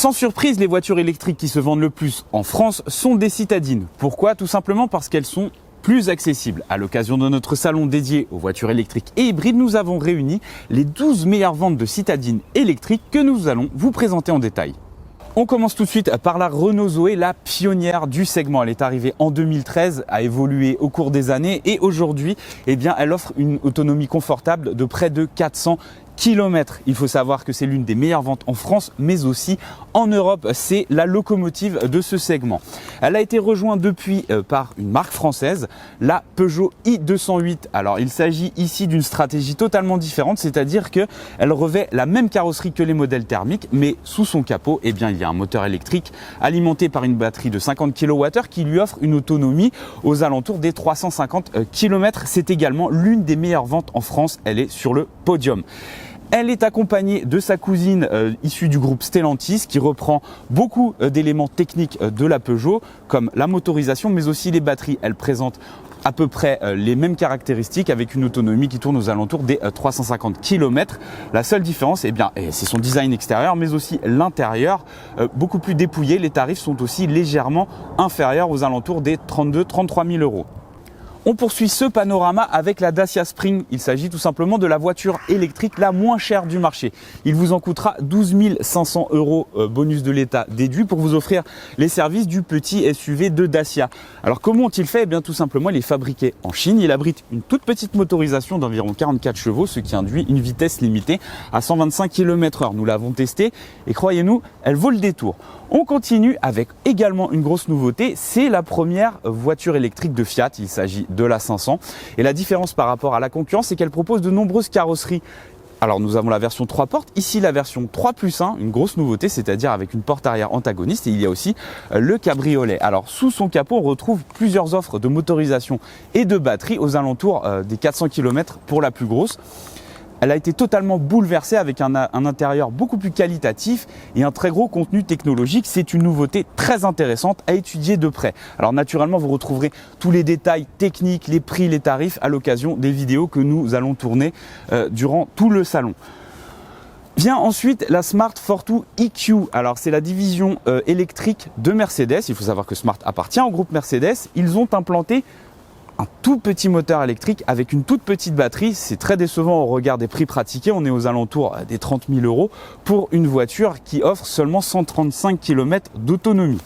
Sans surprise, les voitures électriques qui se vendent le plus en France sont des citadines. Pourquoi? Tout simplement parce qu'elles sont plus accessibles. À l'occasion de notre salon dédié aux voitures électriques et hybrides, nous avons réuni les 12 meilleures ventes de citadines électriques que nous allons vous présenter en détail. On commence tout de suite par la Renault Zoé, la pionnière du segment. Elle est arrivée en 2013, a évolué au cours des années et aujourd'hui, elle offre une autonomie confortable de près de 400 km. Il faut savoir que c'est l'une des meilleures ventes en France, mais aussi en Europe. C'est la locomotive de ce segment. Elle a été rejointe depuis par une marque française, la Peugeot i208. Alors, il s'agit ici d'une stratégie totalement différente, c'est-à-dire qu'elle revêt la même carrosserie que les modèles thermiques, mais sous son capot, il y a un moteur électrique alimenté par une batterie de 50 kWh qui lui offre une autonomie aux alentours des 350 km. C'est également l'une des meilleures ventes en France. Elle est sur le podium. Elle est accompagnée de sa cousine issue du groupe Stellantis qui reprend beaucoup d'éléments techniques de la Peugeot comme la motorisation mais aussi les batteries. Elle présente à peu près les mêmes caractéristiques avec une autonomie qui tourne aux alentours des 350 km. La seule différence, c'est son design extérieur mais aussi l'intérieur beaucoup plus dépouillé. Les tarifs sont aussi légèrement inférieurs aux alentours des 32-33 000 euros. On poursuit ce panorama avec la Dacia Spring. Il s'agit tout simplement de la voiture électrique la moins chère du marché. Il vous en coûtera 12 500 euros bonus de l'État déduit pour vous offrir les services du petit SUV de Dacia. Alors comment ont-ils fait? Tout simplement, il est fabriqué en Chine. Il abrite une toute petite motorisation d'environ 44 chevaux, ce qui induit une vitesse limitée à 125 km/h. Nous l'avons testé et croyez-nous, elle vaut le détour. On continue avec également une grosse nouveauté, c'est la première voiture électrique de Fiat. Il s'agit de la 500 et la différence par rapport à la concurrence, c'est qu'elle propose de nombreuses carrosseries. Alors nous avons la version 3 portes, ici la version 3+1, une grosse nouveauté, c'est-à-dire avec une porte arrière antagoniste et il y a aussi le cabriolet. Alors sous son capot, on retrouve plusieurs offres de motorisation et de batterie aux alentours des 400 km pour la plus grosse. Elle a été totalement bouleversée avec un intérieur beaucoup plus qualitatif et un très gros contenu technologique. C'est une nouveauté très intéressante à étudier de près. Alors naturellement, vous retrouverez tous les détails techniques, les prix, les tarifs à l'occasion des vidéos que nous allons tourner durant tout le salon. Vient ensuite la Smart Fortwo EQ. Alors c'est la division électrique de Mercedes. Il faut savoir que Smart appartient au groupe Mercedes. Ils ont implanté un tout petit moteur électrique avec une toute petite batterie. C'est très décevant au regard des prix pratiqués. On est aux alentours des 30 000 euros pour une voiture qui offre seulement 135 km d'autonomie.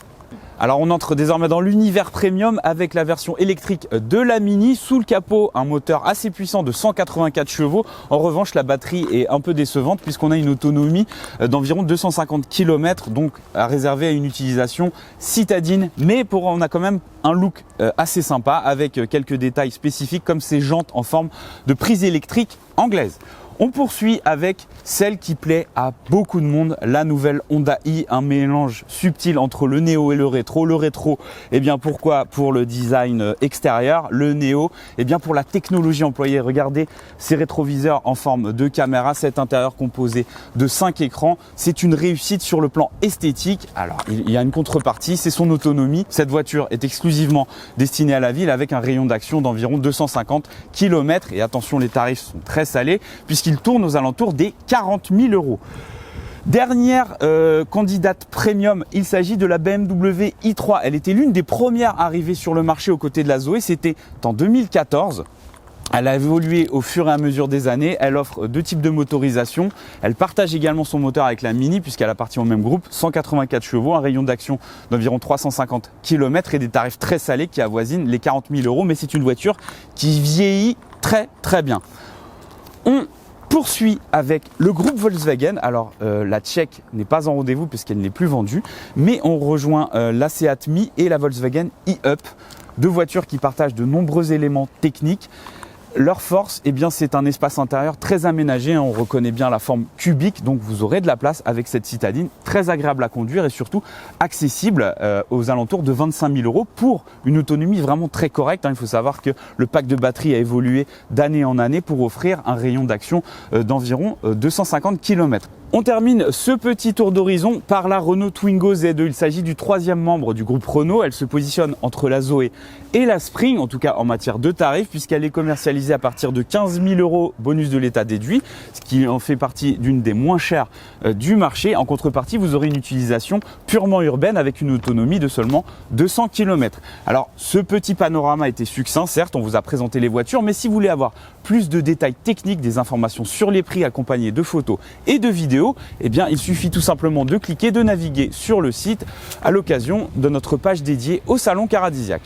Alors on entre désormais dans l'univers premium avec la version électrique de la Mini. Sous le capot, un moteur assez puissant de 184 chevaux. En revanche, la batterie est un peu décevante puisqu'on a une autonomie d'environ 250 km, donc à réserver à une utilisation citadine. Mais on a quand même un look assez sympa avec quelques détails spécifiques comme ces jantes en forme de prise électrique anglaise. On poursuit avec celle qui plaît à beaucoup de monde, la nouvelle Honda i, un mélange subtil entre le néo et le rétro. Le rétro, pourquoi? Pour le design extérieur, le néo, pour la technologie employée. Regardez ces rétroviseurs en forme de caméra, cet intérieur composé de 5 écrans. C'est une réussite sur le plan esthétique. Alors, il y a une contrepartie, c'est son autonomie. Cette voiture est exclusivement destinée à la ville avec un rayon d'action d'environ 250 km. Et attention, les tarifs sont très salés puisqu'il tourne aux alentours des 40 000 euros. Dernière candidate premium, il s'agit de la BMW i3. Elle était l'une des premières arrivées sur le marché aux côtés de la Zoé. C'était en 2014. Elle a évolué au fur et à mesure des années. Elle offre deux types de motorisation. Elle partage également son moteur avec la Mini puisqu'elle appartient au même groupe. 184 chevaux, un rayon d'action d'environ 350 km et des tarifs très salés qui avoisinent les 40 000 euros. Mais c'est une voiture qui vieillit très très bien. On poursuit avec le groupe Volkswagen. Alors la Tchèque n'est pas en rendez-vous puisqu'elle n'est plus vendue, mais on rejoint la Seat Mii et la Volkswagen e-Up, deux voitures qui partagent de nombreux éléments techniques. Leur force, c'est un espace intérieur très aménagé. On reconnaît bien la forme cubique, donc vous aurez de la place avec cette citadine, très agréable à conduire et surtout accessible aux alentours de 25 000 euros pour une autonomie vraiment très correcte. Il faut savoir que le pack de batterie a évolué d'année en année pour offrir un rayon d'action d'environ 250 km. On termine ce petit tour d'horizon par la Renault Twingo Z2. Il s'agit du troisième membre du groupe Renault. Elle se positionne entre la Zoé et la Spring, en tout cas en matière de tarifs, puisqu'elle est commercialisée à partir de 15 000 € bonus de l'État déduit, ce qui en fait partie d'une des moins chères du marché. En contrepartie, vous aurez une utilisation purement urbaine avec une autonomie de seulement 200 km. Alors, ce petit panorama était succinct, certes, on vous a présenté les voitures, mais si vous voulez avoir plus de détails techniques, des informations sur les prix accompagnés de photos et de vidéos, eh bien, il suffit tout simplement de cliquer, de naviguer sur le site à l'occasion de notre page dédiée au Salon Caradisiaque.